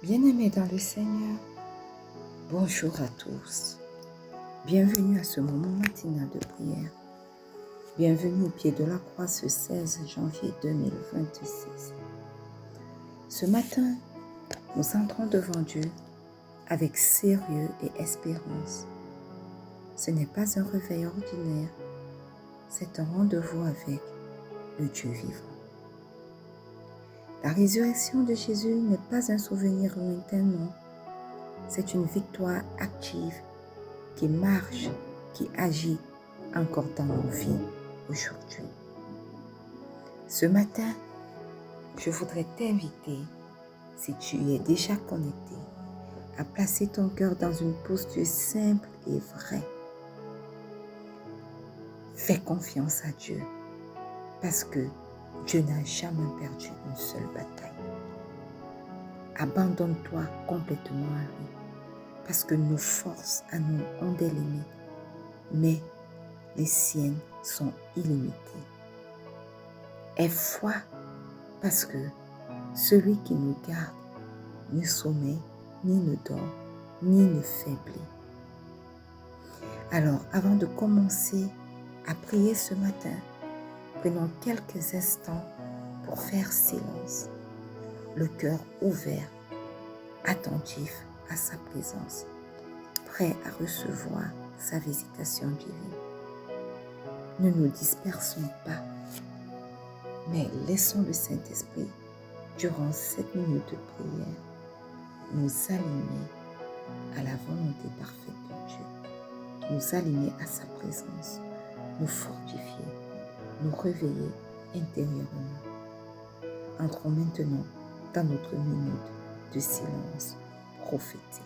Bien-aimés dans le Seigneur, bonjour à tous. Bienvenue à ce moment matinal de prière. Bienvenue au pied de la croix ce 16 janvier 2026. Ce matin, nous entrons devant Dieu avec sérieux et espérance. Ce n'est pas un réveil ordinaire, c'est un rendez-vous avec le Dieu vivant. La résurrection de Jésus n'est pas un souvenir lointain, non. C'est une victoire active qui marche, qui agit encore dans nos vies aujourd'hui. Ce matin, je voudrais t'inviter, si tu y es déjà connecté, à placer ton cœur dans une posture simple et vraie. Fais confiance à Dieu, parce que Dieu n'a jamais perdu une seule bataille. Abandonne-toi complètement à lui, parce que nos forces à nous ont des limites, mais les siennes sont illimitées. Aie foi, parce que celui qui nous garde ne sommeille, ni ne dort, ni ne faiblit. Alors, avant de commencer à prier ce matin, prenons quelques instants pour faire silence, le cœur ouvert, attentif à sa présence, prêt à recevoir sa visitation divine. Ne nous dispersons pas, mais laissons le Saint-Esprit, durant cette minute de prière, nous aligner à la volonté parfaite de Dieu, nous aligner à sa présence, nous fortifier, nous réveiller intérieurement. Entrons maintenant dans notre minute de silence prophétique.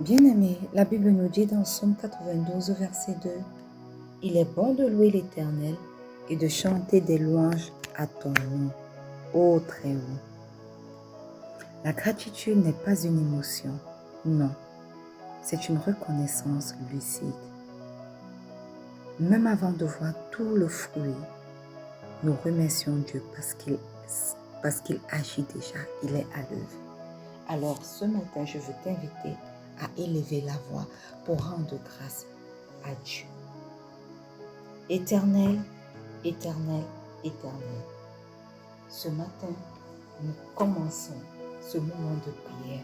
Bien-aimés, la Bible nous dit dans Psaume 92, verset 2, « Il est bon de louer l'Éternel et de chanter des louanges à ton nom, ô Très-Haut. » La gratitude n'est pas une émotion, non, c'est une reconnaissance lucide. Même avant de voir tout le fruit, nous remercions Dieu parce qu'il agit déjà, il est à l'œuvre. Alors ce matin, je veux t'inviter à élever la voix pour rendre grâce à Dieu. Éternel, éternel, éternel. Ce matin, nous commençons ce moment de prière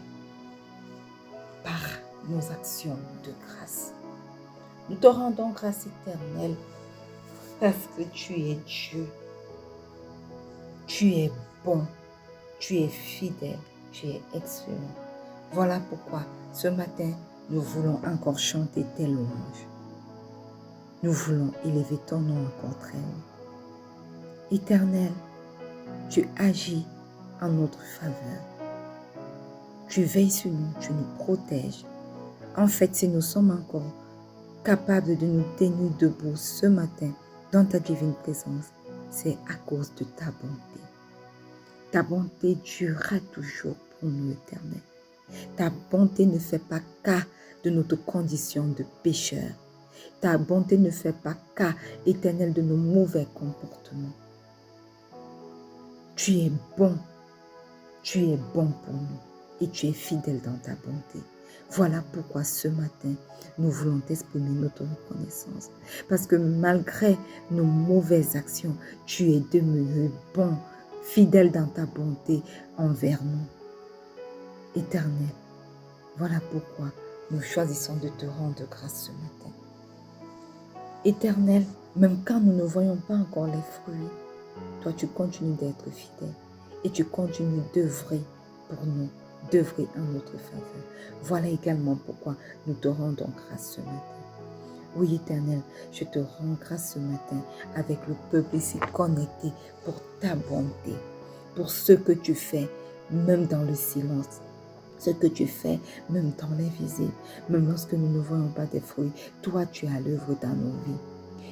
par nos actions de grâce. Nous te rendons grâce éternelle parce que tu es Dieu. Tu es bon, tu es fidèle, tu es excellent. Voilà pourquoi ce matin, nous voulons encore chanter tes louanges. Nous voulons élever ton nom encore très haut. Éternel, tu agis en notre faveur. Tu veilles sur nous, tu nous protèges. En fait, si nous sommes encore capables de nous tenir debout ce matin dans ta divine présence, c'est à cause de ta bonté. Ta bonté durera toujours pour nous, Éternel. Ta bonté ne fait pas cas de notre condition de pécheur. Ta bonté ne fait pas cas, Éternel, de nos mauvais comportements. Tu es bon pour nous et tu es fidèle dans ta bonté. Voilà pourquoi ce matin, nous voulons t'exprimer notre reconnaissance. Parce que malgré nos mauvaises actions, tu es demeuré bon, fidèle dans ta bonté envers nous. Éternel, voilà pourquoi nous choisissons de te rendre grâce ce matin. Éternel, même quand nous ne voyons pas encore les fruits, toi tu continues d'être fidèle et tu continues d'œuvrer pour nous, d'œuvrer en notre faveur. Voilà également pourquoi nous te rendons grâce ce matin. Oui, Éternel, je te rends grâce ce matin avec le peuple ici connecté pour ta bonté, pour ce que tu fais, même dans le silence. Ce que tu fais, même dans l'invisible, même lorsque nous ne voyons pas des fruits, toi tu as l'œuvre dans nos vies.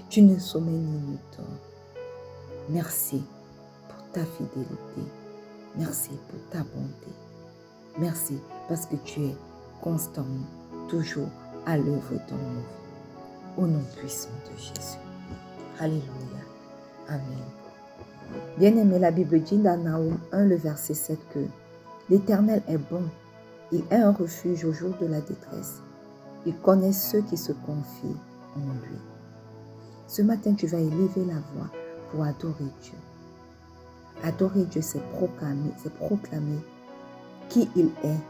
Tu ne sommeilles ni ne dors. Merci pour ta fidélité. Merci pour ta bonté. Merci parce que tu es constamment, toujours à l'œuvre dans nos vies. Au nom puissant de Jésus. Alléluia. Amen. Bien-aimé, la Bible dit dans Naoum 1, le verset 7 que l'Éternel est bon. Il est un refuge au jour de la détresse. Il connaît ceux qui se confient en lui. Ce matin, tu vas élever la voix pour adorer Dieu. Adorer Dieu, c'est proclamer qui il est.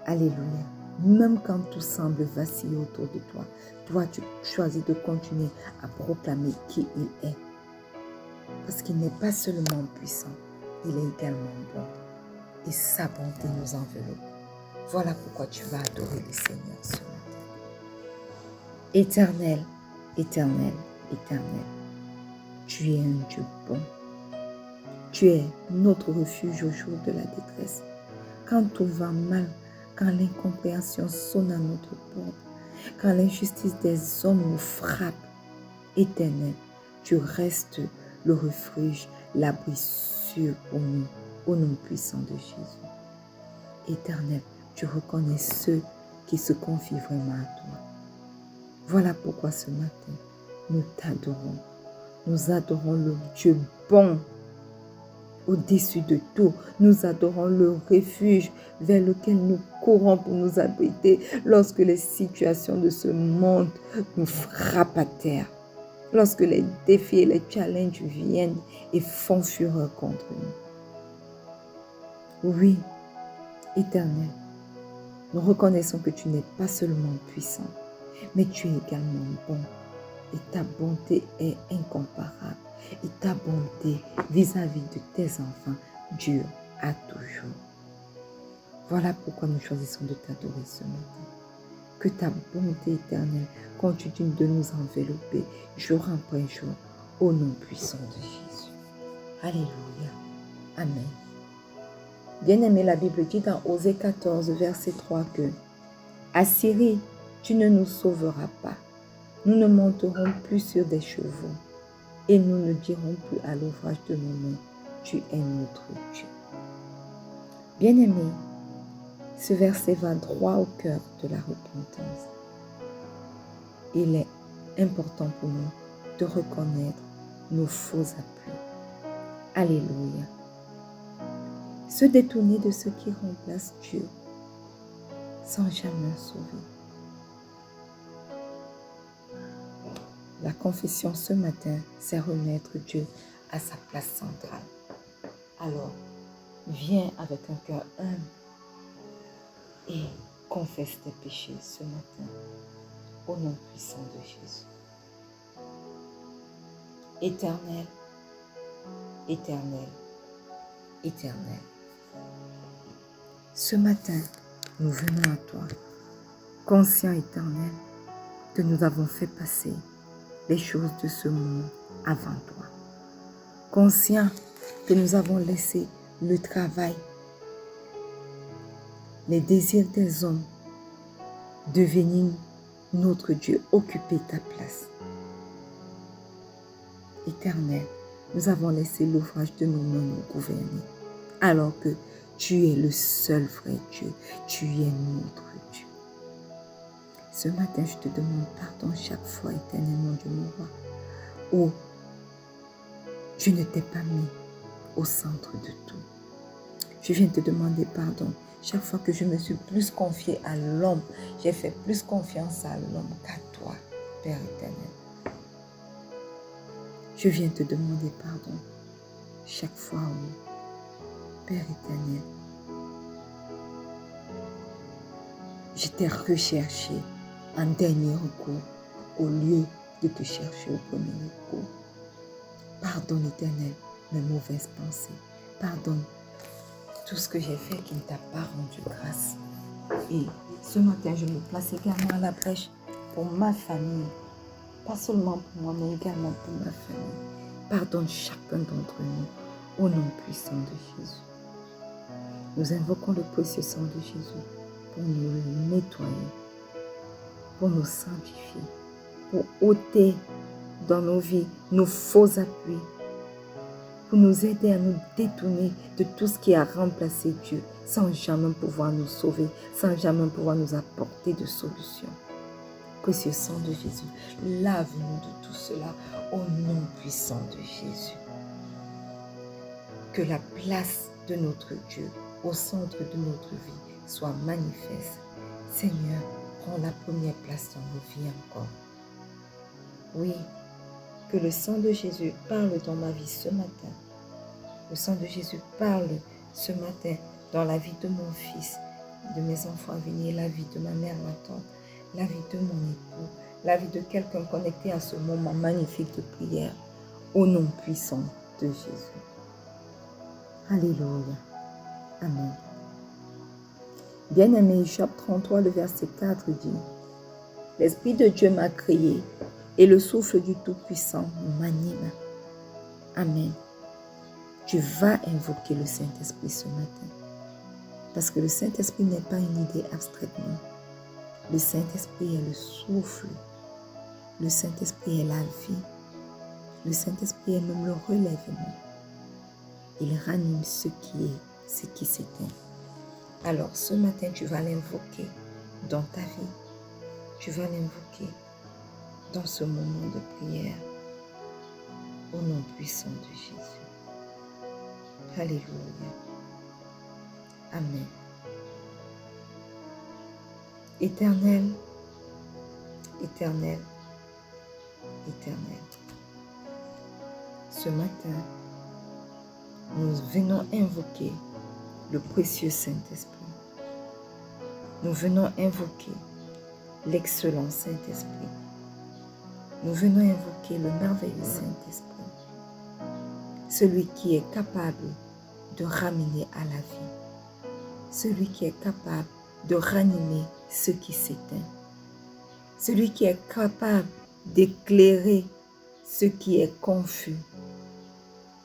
Alléluia. Même quand tout semble vaciller autour de toi, toi, tu choisis de continuer à proclamer qui il est. Parce qu'il n'est pas seulement puissant, il est également bon. Et sa bonté nous enveloppe. Voilà pourquoi tu vas adorer le Seigneur ce matin. Éternel, éternel, éternel, tu es un Dieu bon. Tu es notre refuge au jour de la détresse. Quand tout va mal, quand l'incompréhension sonne à notre porte, quand l'injustice des hommes nous frappe, Éternel, tu restes le refuge, l'abri sûr pour nous, au nom puissant de Jésus. Éternel, tu reconnais ceux qui se confient vraiment à toi. Voilà pourquoi ce matin, nous t'adorons. Nous adorons le Dieu bon. Au-dessus de tout, nous adorons le refuge vers lequel nous courons pour nous abriter lorsque les situations de ce monde nous frappent à terre. Lorsque les défis et les challenges viennent et font fureur contre nous. Oui, Éternel, nous reconnaissons que tu n'es pas seulement puissant, mais tu es également bon. Et ta bonté est incomparable. Et ta bonté vis-à-vis de tes enfants dure à toujours. Voilà pourquoi nous choisissons de t'adorer ce matin. Que ta bonté éternelle continue de nous envelopper jour après jour au nom puissant de Jésus. Alléluia. Amen. Bien-aimé, la Bible dit dans Osée 14, verset 3 que Assyrie, tu ne nous sauveras pas. Nous ne monterons plus sur des chevaux et nous ne dirons plus à l'ouvrage de nos mains, tu es notre Dieu. Bien-aimé, ce verset va droit au cœur de la repentance. Il est important pour nous de reconnaître nos faux appuis. Alléluia. Se détourner de ce qui remplace Dieu sans jamais sauver. La confession ce matin, c'est remettre Dieu à sa place centrale. Alors, viens avec un cœur humble et confesse tes péchés ce matin au nom puissant de Jésus. Éternel, éternel, éternel. Ce matin, nous venons à toi, conscients éternel que nous avons fait passer les choses de ce monde avant toi. Conscients que nous avons laissé le travail, les désirs des hommes devenir notre Dieu, occuper ta place. Éternel, nous avons laissé l'ouvrage de nos mains nous gouverner, alors que tu es le seul vrai Dieu, tu es notre Dieu. Ce matin, je te demande pardon chaque fois, éternellement, Dieu mon roi, où je ne t'ai pas mis au centre de tout. Je viens te demander pardon chaque fois que je me suis plus confiée à l'homme. J'ai fait plus confiance à l'homme qu'à toi, Père éternel. Je viens te demander pardon chaque fois où, Père éternel, je t'ai recherché en dernier recours au lieu de te chercher au premier recours. Pardonne, Éternel, mes mauvaises pensées. Pardonne tout ce que j'ai fait qui ne t'a pas rendu grâce. Et ce matin, je me place également à la brèche pour ma famille. Pas seulement pour moi, mais également pour ma famille. Pardonne chacun d'entre nous au nom puissant de Jésus. Nous invoquons le précieux sang de Jésus pour nous nettoyer, pour nous sanctifier, pour ôter dans nos vies, nos faux appuis, pour nous aider à nous détourner de tout ce qui a remplacé Dieu, sans jamais pouvoir nous sauver, sans jamais pouvoir nous apporter de solution. Précieux sang de Jésus, lave-nous de tout cela au nom puissant de Jésus. Que la place de notre Dieu au centre de notre vie soit manifeste. Seigneur, prends la première place dans nos vies encore. Oui, que le sang de Jésus parle dans ma vie ce matin. Le sang de Jésus parle ce matin dans la vie de mon fils, de mes enfants à venir, la vie de ma mère, ma tante, la vie de mon époux, la vie de quelqu'un connecté à ce moment magnifique de prière, au nom puissant de Jésus. Alléluia. Amen. Bien-aimé, Job 33, le verset 4 dit, « L'Esprit de Dieu m'a créé et le souffle du Tout-Puissant m'anime. » Amen. Tu vas invoquer le Saint-Esprit ce matin. Parce que le Saint-Esprit n'est pas une idée abstraite, non. Le Saint-Esprit est le souffle. Le Saint-Esprit est la vie. Le Saint-Esprit est même le relèvement. Il ranime ce qui s'éteint. Alors, ce matin, tu vas l'invoquer dans ta vie. Tu vas l'invoquer dans ce moment de prière. Au nom puissant de Jésus. Alléluia. Amen. Éternel, éternel, éternel. Ce matin, nous venons invoquer le précieux Saint-Esprit. Nous venons invoquer l'excellent Saint-Esprit. Nous venons invoquer le merveilleux Saint-Esprit. Celui qui est capable de ramener à la vie. Celui qui est capable de ranimer ce qui s'éteint. Celui qui est capable d'éclairer ce qui est confus.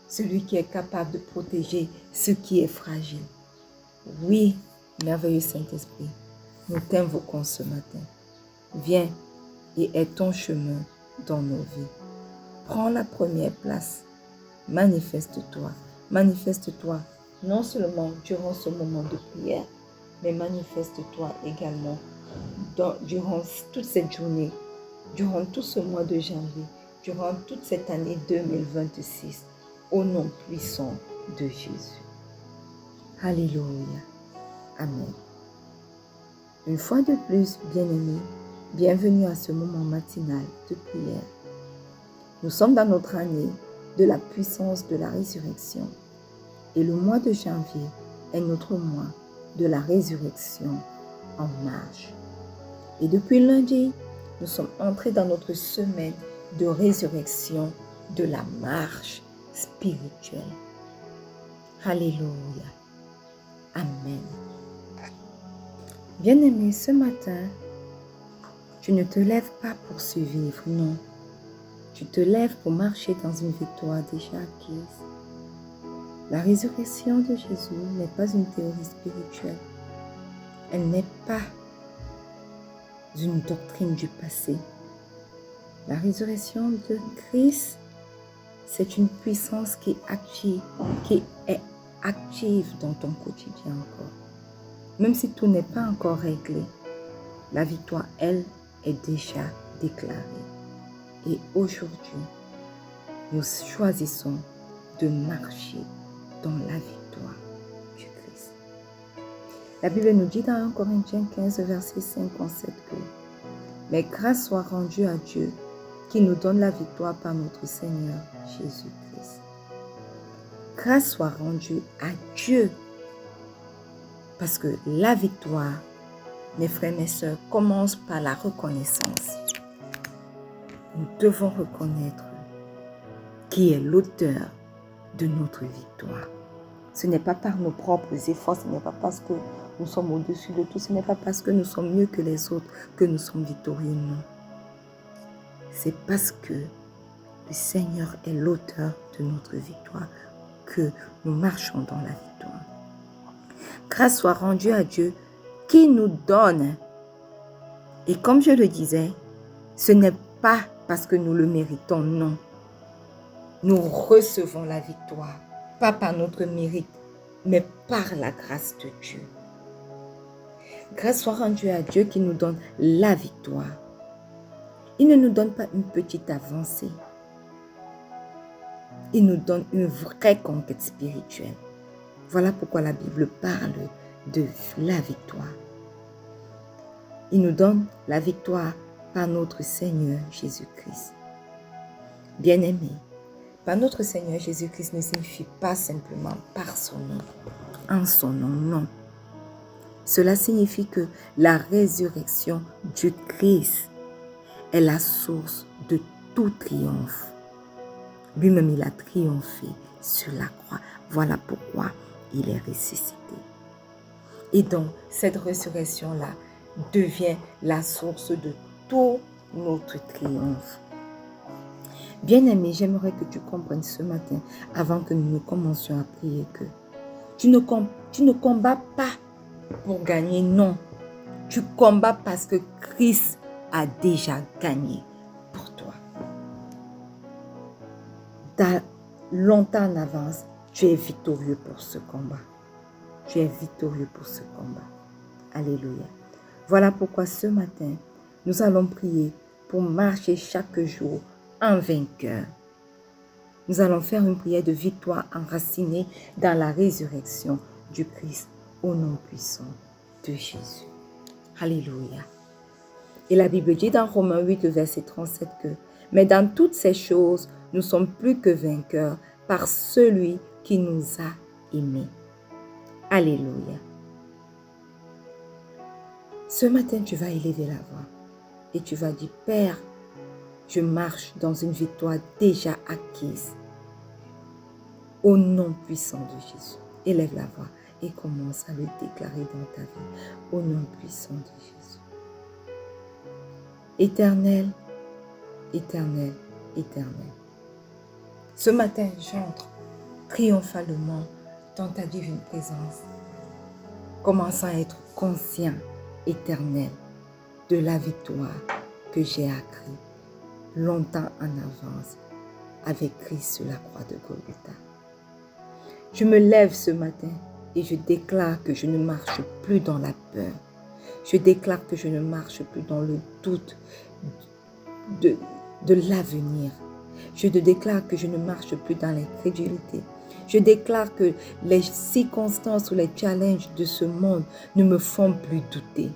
Celui qui est capable de protéger ce qui est fragile. Oui, merveilleux Saint-Esprit, nous t'invoquons ce matin. Viens et aie ton chemin dans nos vies. Prends la première place. Manifeste-toi. Manifeste-toi non seulement durant ce moment de prière, mais manifeste-toi également durant toute cette journée, durant tout ce mois de janvier, durant toute cette année 2026, au nom puissant de Jésus. Alléluia. Amen. Une fois de plus, bien-aimés, bienvenue à ce moment matinal de prière. Nous sommes dans notre année de la puissance de la résurrection. Et le mois de janvier est notre mois de la résurrection en marche. Et depuis lundi, nous sommes entrés dans notre semaine de résurrection de la marche spirituelle. Alléluia. Amen. Bien-aimé, ce matin, tu ne te lèves pas pour survivre, non. Tu te lèves pour marcher dans une victoire déjà acquise. La résurrection de Jésus n'est pas une théorie spirituelle. Elle n'est pas une doctrine du passé. La résurrection de Christ, c'est une puissance qui est active dans ton quotidien encore. Même si tout n'est pas encore réglé, la victoire, elle, est déjà déclarée. Et aujourd'hui, nous choisissons de marcher dans la victoire du Christ. La Bible nous dit dans 1 Corinthiens 15, verset 57 que « Mais grâce soit rendue à Dieu qui nous donne la victoire par notre Seigneur Jésus-Christ. » Grâce soit rendue à Dieu. Parce que la victoire, mes frères et mes sœurs, commence par la reconnaissance. Nous devons reconnaître qui est l'auteur de notre victoire. Ce n'est pas par nos propres efforts, ce n'est pas parce que nous sommes au-dessus de tout, ce n'est pas parce que nous sommes mieux que les autres que nous sommes victorieux, non. C'est parce que le Seigneur est l'auteur de notre victoire que nous marchons dans la victoire. Grâce soit rendue à Dieu qui nous donne. Et comme je le disais, ce n'est pas parce que nous le méritons, non. Nous recevons la victoire, pas par notre mérite, mais par la grâce de Dieu. Grâce soit rendue à Dieu qui nous donne la victoire. Il ne nous donne pas une petite avancée. Il nous donne une vraie conquête spirituelle. Voilà pourquoi la Bible parle de la victoire. Il nous donne la victoire par notre Seigneur Jésus-Christ. Bien-aimé, par notre Seigneur Jésus-Christ ne signifie pas simplement par son nom, en son nom, non. Cela signifie que la résurrection du Christ est la source de tout triomphe. Lui-même, il a triomphé sur la croix. Voilà pourquoi il est ressuscité. Et donc, cette résurrection-là devient la source de tout notre triomphe. Bien-aimé, j'aimerais que tu comprennes ce matin, avant que nous ne commencions à prier, que tu ne combats pas pour gagner, non. Tu combats parce que Christ a déjà gagné pour toi. Longtemps en avance, tu es victorieux pour ce combat. Tu es victorieux pour ce combat. Alléluia. Voilà pourquoi ce matin, nous allons prier pour marcher chaque jour en vainqueur. Nous allons faire une prière de victoire enracinée dans la résurrection du Christ au nom puissant de Jésus. Alléluia. Et la Bible dit dans Romains 8, verset 37 que « Mais dans toutes ces choses, nous sommes plus que vainqueurs par celui qui nous a aimés. » Alléluia. Ce matin, tu vas élever la voix et tu vas dire « Père, je marche dans une victoire déjà acquise. Au nom puissant de Jésus. » Élève la voix et commence à le déclarer dans ta vie. Au nom puissant de Jésus. Éternel, éternel, éternel. Ce matin, j'entre triomphalement dans ta divine présence, commençant à être conscient, éternel, de la victoire que j'ai acquise longtemps en avance avec Christ sur la croix de Golgotha. Je me lève ce matin et je déclare que je ne marche plus dans la peur. Je déclare que je ne marche plus dans le doute de l'avenir. Je te déclare que je ne marche plus dans l'incrédulité. Je déclare que les circonstances ou les challenges de ce monde ne me font plus douter.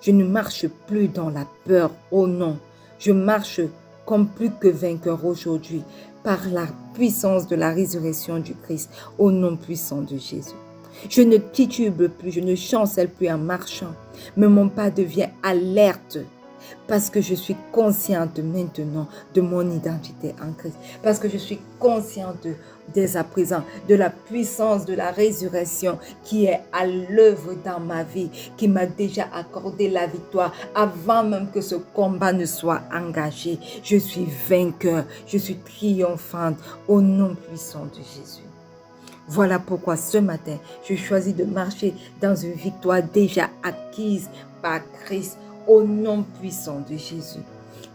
Je ne marche plus dans la peur, oh non. Je marche comme plus que vainqueur aujourd'hui par la puissance de la résurrection du Christ au nom puissant de Jésus. Je ne titube plus, je ne chancelle plus en marchant, mais mon pas devient alerte parce que je suis consciente maintenant de mon identité en Christ, parce que je suis consciente dès à présent de la puissance de la résurrection qui est à l'œuvre dans ma vie, qui m'a déjà accordé la victoire avant même que ce combat ne soit engagé. Je suis vainqueur, je suis triomphante au nom puissant de Jésus. Voilà pourquoi ce matin, je choisis de marcher dans une victoire déjà acquise par Christ au nom puissant de Jésus.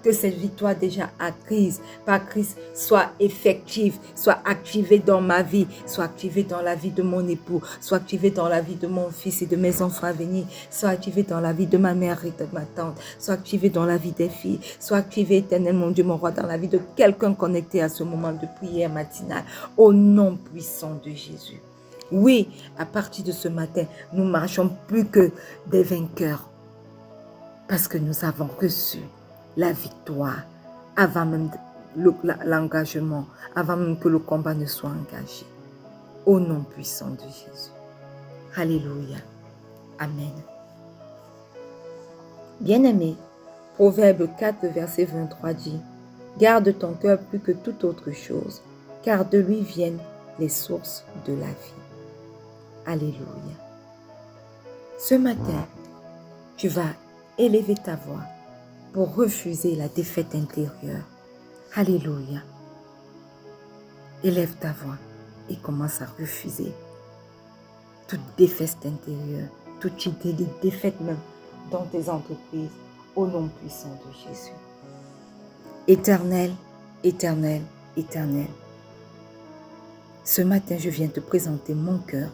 Que cette victoire déjà acquise par Christ soit effective, soit activée dans ma vie, soit activée dans la vie de mon époux, soit activée dans la vie de mon fils et de mes enfants à venir, soit activée dans la vie de ma mère et de ma tante, soit activée dans la vie des filles, soit activée, éternel mon Dieu, mon roi, dans la vie de quelqu'un connecté à ce moment de prière matinale, au nom puissant de Jésus. Oui, à partir de ce matin, nous marchons plus que des vainqueurs parce que nous avons reçu la victoire avant même l'engagement, avant même que le combat ne soit engagé. Au nom puissant de Jésus. Alléluia. Amen. Bien-aimé, Proverbe 4, verset 23 dit « Garde ton cœur plus que toute autre chose, car de lui viennent les sources de la vie. » Alléluia. Ce matin, tu vas élever ta voix pour refuser la défaite intérieure. Alléluia. Élève ta voix et commence à refuser toute défaite intérieure, toute idée de défaite même dans tes entreprises, au nom puissant de Jésus. Éternel, éternel, éternel. Ce matin, je viens te présenter mon cœur,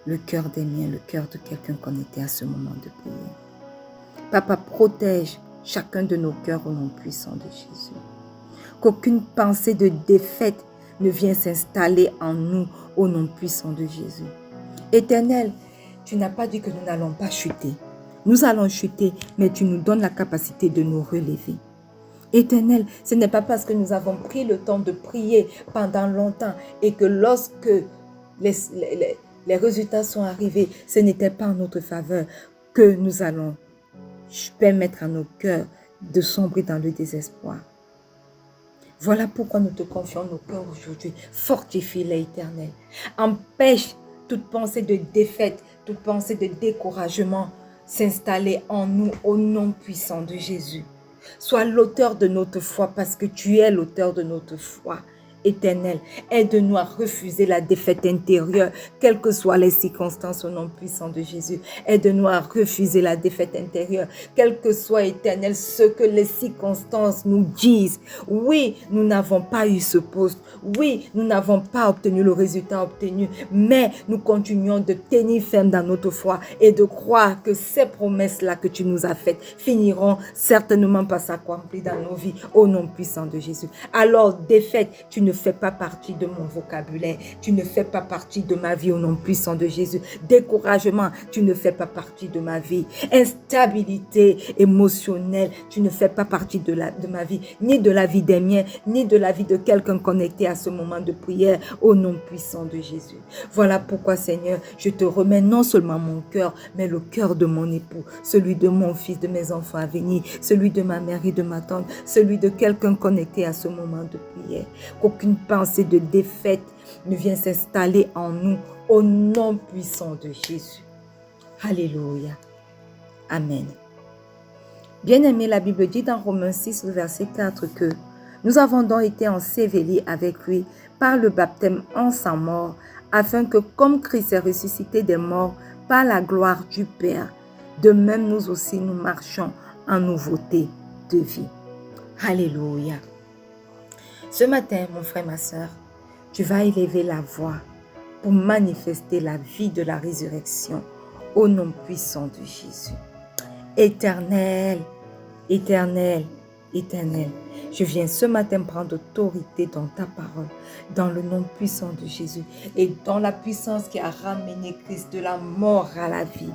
le cœur des miens, le cœur de quelqu'un connecté à ce moment de prière. Papa, protège chacun de nos cœurs au nom puissant de Jésus. Qu'aucune pensée de défaite ne vienne s'installer en nous au nom puissant de Jésus. Éternel, tu n'as pas dit que nous n'allons pas chuter. Nous allons chuter, mais tu nous donnes la capacité de nous relever. Éternel, ce n'est pas parce que nous avons pris le temps de prier pendant longtemps et que lorsque les résultats sont arrivés, ce n'était pas en notre faveur que nous allons permettre à nos cœurs de sombrer dans le désespoir. Voilà pourquoi nous te confions nos cœurs aujourd'hui. Fortifie-les, Éternel. Empêche toute pensée de défaite, toute pensée de découragement s'installer en nous au nom puissant de Jésus. Sois l'auteur de notre foi parce que tu es l'auteur de notre foi. Éternel, aide-nous à refuser la défaite intérieure, quelles que soient les circonstances au nom puissant de Jésus. Aide-nous à refuser la défaite intérieure, quel que soit, Éternel, ce que les circonstances nous disent. Oui, nous n'avons pas eu ce poste. Oui, nous n'avons pas obtenu le résultat obtenu, mais nous continuons de tenir ferme dans notre foi et de croire que ces promesses-là que tu nous as faites finiront certainement par s'accomplir dans nos vies au nom puissant de Jésus. Alors, défaite, tu ne fais pas partie de mon vocabulaire. Tu ne fais pas partie de ma vie au nom puissant de Jésus. Découragement, tu ne fais pas partie de ma vie. Instabilité émotionnelle, tu ne fais pas partie de ma vie, ni de la vie des miens, ni de la vie de quelqu'un connecté à ce moment de prière au nom puissant de Jésus. Voilà pourquoi, Seigneur, je te remets non seulement mon cœur, mais le cœur de mon époux, celui de mon fils, de mes enfants à venir, celui de ma mère et de ma tante, celui de quelqu'un connecté à ce moment de prière. Qu'aucune pensée de défaite ne vienne s'installer en nous au nom puissant de Jésus. Alléluia. Amen. Bien-aimé, la Bible dit dans Romains 6, verset 4 que nous avons donc été ensevelis avec lui par le baptême en sa mort, afin que comme Christ est ressuscité des morts par la gloire du Père, de même nous aussi nous marchons en nouveauté de vie. Alléluia. Ce matin, mon frère, ma soeur, tu vas élever la voix pour manifester la vie de la résurrection au nom puissant de Jésus. Éternel, éternel, éternel, je viens ce matin prendre autorité dans ta parole, dans le nom puissant de Jésus et dans la puissance qui a ramené Christ de la mort à la vie,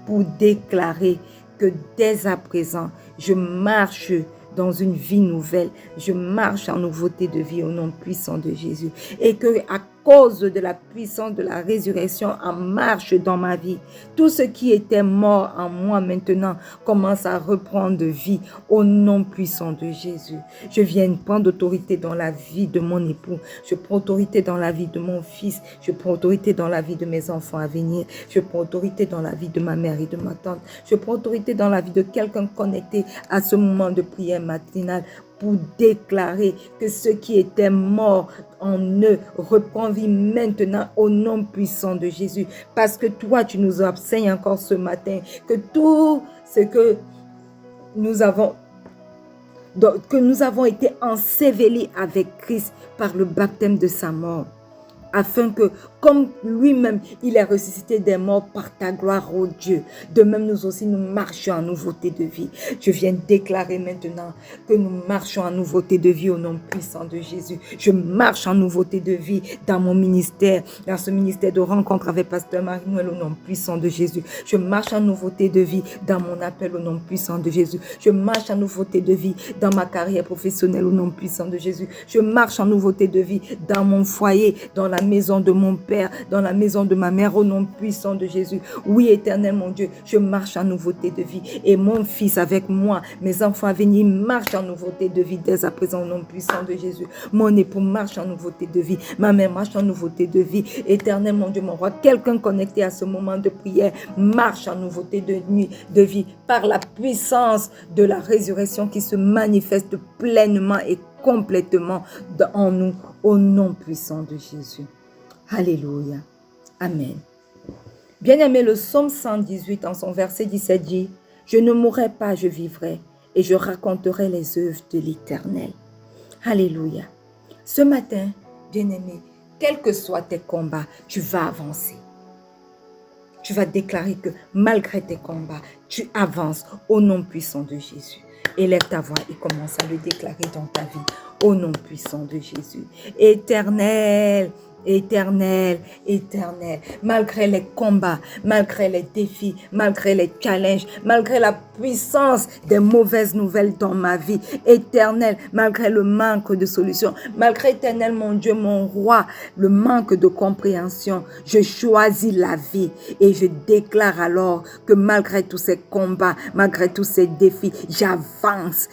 pour déclarer que dès à présent, je marche dans une vie nouvelle. Je marche en nouveauté de vie au nom puissant de Jésus. Et que à cause de la puissance de la résurrection en marche dans ma vie, tout ce qui était mort en moi maintenant commence à reprendre vie au nom puissant de Jésus. Je viens prendre autorité dans la vie de mon époux. Je prends autorité dans la vie de mon fils. Je prends autorité dans la vie de mes enfants à venir. Je prends autorité dans la vie de ma mère et de ma tante. Je prends autorité dans la vie de quelqu'un connecté à ce moment de prière matinale pour déclarer que ce qui était mort en eux reprend vie maintenant au nom puissant de Jésus. Parce que toi, tu nous enseignes encore ce matin que tout ce que nous avons été ensevelis avec Christ par le baptême de sa mort, afin que, comme lui-même, il est ressuscité des morts par ta gloire, ô Dieu, de même nous aussi, nous marchons en nouveauté de vie. Je viens déclarer maintenant que nous marchons en nouveauté de vie au nom puissant de Jésus. Je marche en nouveauté de vie dans mon ministère, dans ce ministère de rencontre avec Pasteur Marie-Noël au nom puissant de Jésus. Je marche en nouveauté de vie dans mon appel au nom puissant de Jésus. Je marche en nouveauté de vie dans ma carrière professionnelle au nom puissant de Jésus. Je marche en nouveauté de vie dans mon foyer, dans la maison de mon Père, dans la maison de ma mère, au nom puissant de Jésus. Oui, éternel mon Dieu, je marche en nouveauté de vie. Et mon fils avec moi, mes enfants à venir, marchent en nouveauté de vie dès à présent, au nom puissant de Jésus. Mon époux marche en nouveauté de vie. Ma mère marche en nouveauté de vie. Éternel mon Dieu, mon roi, quelqu'un connecté à ce moment de prière marche en nouveauté de vie par la puissance de la résurrection qui se manifeste pleinement et complètement en nous, au nom puissant de Jésus. Alléluia. Amen. Bien-aimé, le psaume 118 en son verset 17 dit « Je ne mourrai pas, je vivrai, et je raconterai les œuvres de l'Éternel. Alléluia. Ce matin, bien-aimé, quels que soient tes combats, tu vas avancer. Tu vas déclarer que malgré tes combats, tu avances au nom puissant de Jésus. Élève ta voix et commence à le déclarer dans ta vie au nom puissant de Jésus. Éternel, Éternel, éternel, malgré les combats, malgré les défis, malgré les challenges, malgré la puissance des mauvaises nouvelles dans ma vie, éternel, malgré le manque de solution, malgré éternel, mon Dieu, mon roi, le manque de compréhension, je choisis la vie et je déclare alors que malgré tous ces combats, malgré tous ces défis, j'avance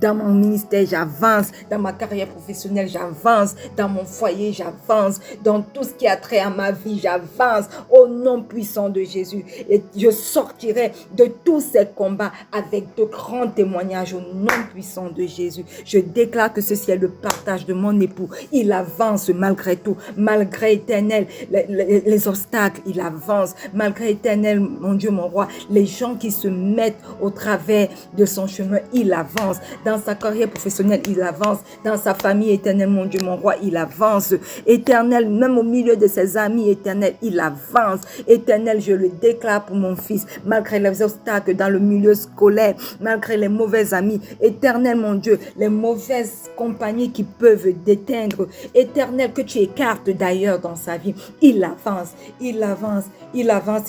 dans mon ministère, j'avance dans ma carrière professionnelle, j'avance dans mon foyer, j'avance dans tout ce qui a trait à ma vie, j'avance au nom puissant de Jésus et je sortirai de tous ces combats avec de grands témoignages au nom puissant de Jésus. Je déclare que ceci est le partage de mon époux. Il avance malgré tout, malgré éternel les obstacles, il avance malgré éternel, mon Dieu, mon roi, les gens qui se mettent au travers de son chemin, il avance dans sa carrière professionnelle, il avance dans sa famille, éternel, mon Dieu, mon roi, il avance. Éternel, même au milieu de ses amis, éternel, il avance. Éternel, je le déclare pour mon fils, malgré les obstacles dans le milieu scolaire, malgré les mauvais amis, éternel, mon Dieu, les mauvaises compagnies qui peuvent déteindre, éternel, que tu écartes d'ailleurs dans sa vie, il avance,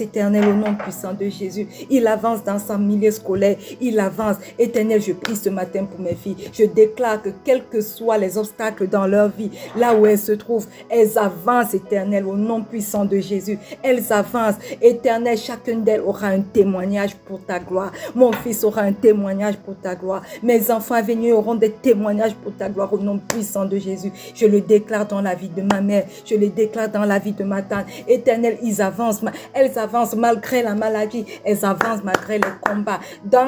éternel, au nom puissant de Jésus, il avance dans son milieu scolaire, il avance, éternel, je prie ce matin pour mes filles, je déclare que quels que soient les obstacles dans leur vie, là où elles se trouvent, elles avancent, éternel, au nom puissant de Jésus, elles avancent, éternel, chacune d'elles aura un témoignage pour ta gloire, mon fils aura un témoignage pour ta gloire, mes enfants à venir auront des témoignages pour ta gloire, au nom puissant de Jésus, je le déclare dans la vie de ma mère, je le déclare dans la vie de ma tante, éternel, elles avancent malgré la maladie, elles avancent malgré les combats, dans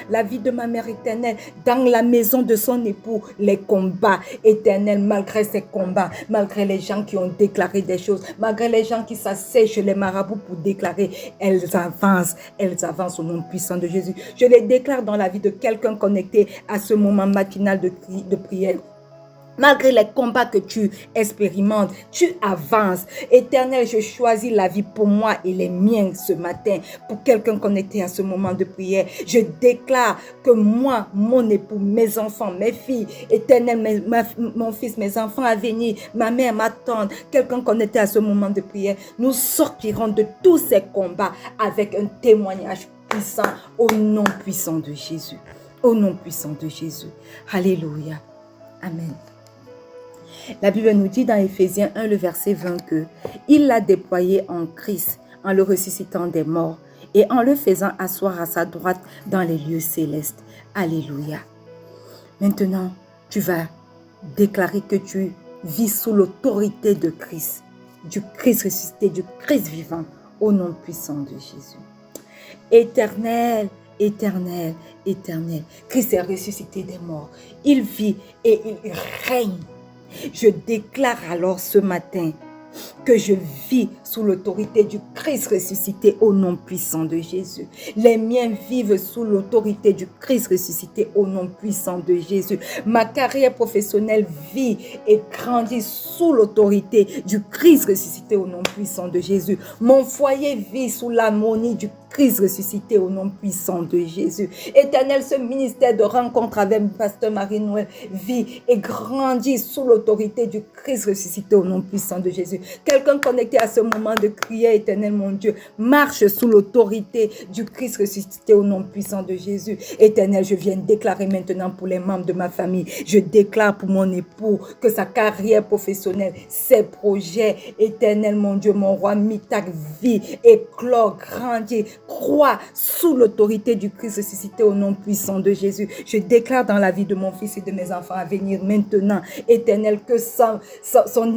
la vie de ma mère, éternelle, dans la maison de son époux, les combats, éternel, malgré ces combats, malgré les gens qui ont déclaré des choses, malgré les gens qui s'assèchent les marabouts pour déclarer, elles avancent au nom puissant de Jésus. Je les déclare dans la vie de quelqu'un connecté à ce moment matinal de prière. Malgré les combats que tu expérimentes, tu avances. Éternel, je choisis la vie pour moi et les miens ce matin. Pour quelqu'un connecté à ce moment de prière, je déclare que moi, mon époux, mes enfants, mes filles, éternel, mon fils, mes enfants à venir, ma mère, ma tante, quelqu'un connecté à ce moment de prière, nous sortirons de tous ces combats avec un témoignage puissant au nom puissant de Jésus. Au nom puissant de Jésus. Alléluia. Amen. La Bible nous dit dans Éphésiens 1, le verset 20 que il l'a déployé en Christ, en le ressuscitant des morts et en le faisant asseoir à sa droite dans les lieux célestes. Alléluia. Maintenant, tu vas déclarer que tu vis sous l'autorité de Christ, du Christ ressuscité, du Christ vivant, au nom puissant de Jésus. Éternel, éternel, éternel, Christ est ressuscité des morts. Il vit et il règne. Je déclare alors ce matin que je vis sous l'autorité du Christ ressuscité au nom puissant de Jésus. Les miens vivent sous l'autorité du Christ ressuscité au nom puissant de Jésus. Ma carrière professionnelle vit et grandit sous l'autorité du Christ ressuscité au nom puissant de Jésus. Mon foyer vit sous l'harmonie du Christ ressuscité au nom puissant de Jésus. Éternel, ce ministère de rencontre avec Pasteur Marie-Noël vit et grandit sous l'autorité du Christ ressuscité au nom puissant de Jésus. Quelqu'un connecté à ce moment de prière, éternel mon Dieu, marche sous l'autorité du Christ ressuscité au nom puissant de Jésus. Éternel, je viens déclarer maintenant pour les membres de ma famille, je déclare pour mon époux que sa carrière professionnelle, ses projets, éternel mon Dieu, mon roi, Mitak vit, éclore, grandit, croit sous l'autorité du Christ ressuscité au nom puissant de Jésus. Je déclare dans la vie de mon fils et de mes enfants à venir maintenant, éternel, que son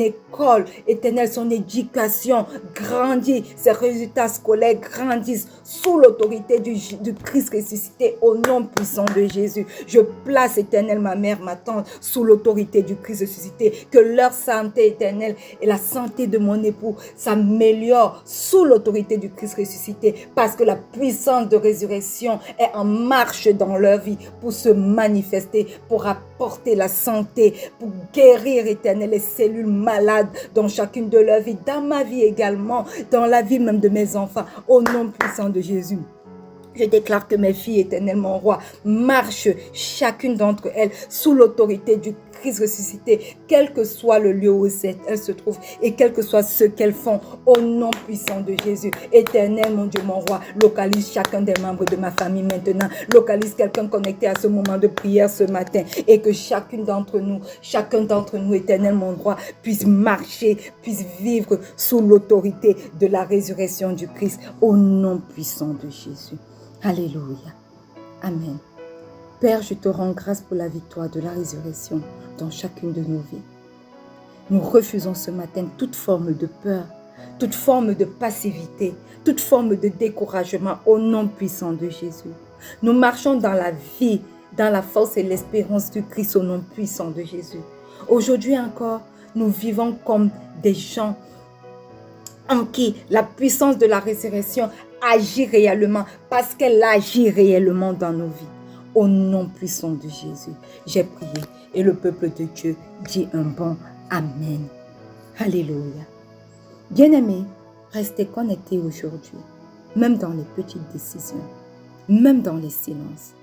école, éternel, son éducation grandit, ses résultats scolaires grandissent sous l'autorité du Christ ressuscité au nom puissant de Jésus. Je place, éternel, ma mère, ma tante, sous l'autorité du Christ ressuscité, que leur santé éternelle et la santé de mon époux s'améliore sous l'autorité du Christ ressuscité, parce parce que la puissance de résurrection est en marche dans leur vie pour se manifester, pour apporter la santé, pour guérir, Éternel, les cellules malades dans chacune de leur vie, dans ma vie également, dans la vie même de mes enfants, au nom puissant de Jésus. Je déclare que mes filles, Éternel, mon roi, marchent chacune d'entre elles sous l'autorité du Christ ressuscité, quel que soit le lieu où elles se trouvent et quel que soit ce qu'elles font, au nom puissant de Jésus. Éternel, mon Dieu, mon roi, localise chacun des membres de ma famille maintenant, localise quelqu'un connecté à ce moment de prière ce matin et que chacun d'entre nous, Éternel, mon roi, puisse marcher, puisse vivre sous l'autorité de la résurrection du Christ, au nom puissant de Jésus. Alléluia. Amen. Père, je te rends grâce pour la victoire de la résurrection dans chacune de nos vies. Nous refusons ce matin toute forme de peur, toute forme de passivité, toute forme de découragement au nom puissant de Jésus. Nous marchons dans la vie, dans la force et l'espérance du Christ au nom puissant de Jésus. Aujourd'hui encore, nous vivons comme des gens en qui la puissance de la résurrection agit réellement parce qu'elle agit réellement dans nos vies. Au nom puissant de Jésus, j'ai prié et le peuple de Dieu dit un bon Amen. Alléluia. Bien-aimés, restez connectés aujourd'hui, même dans les petites décisions, même dans les silences,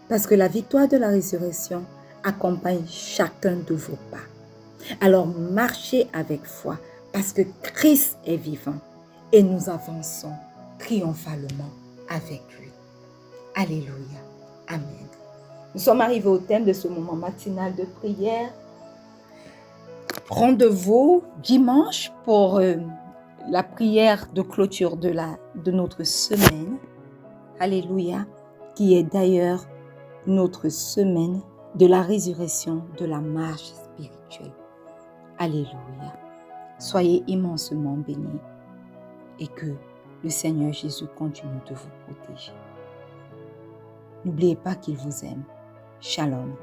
parce que la victoire de la résurrection accompagne chacun de vos pas. Alors marchez avec foi, parce que Christ est vivant et nous avançons triomphalement avec lui. Alléluia. Amen. Nous sommes arrivés au thème de ce moment matinal de prière. Rendez-vous dimanche pour la prière de clôture de notre semaine. Alléluia. Qui est d'ailleurs notre semaine de la résurrection de la marche spirituelle. Alléluia. Soyez immensement bénis et que le Seigneur Jésus continue de vous protéger. N'oubliez pas qu'il vous aime. Shalom.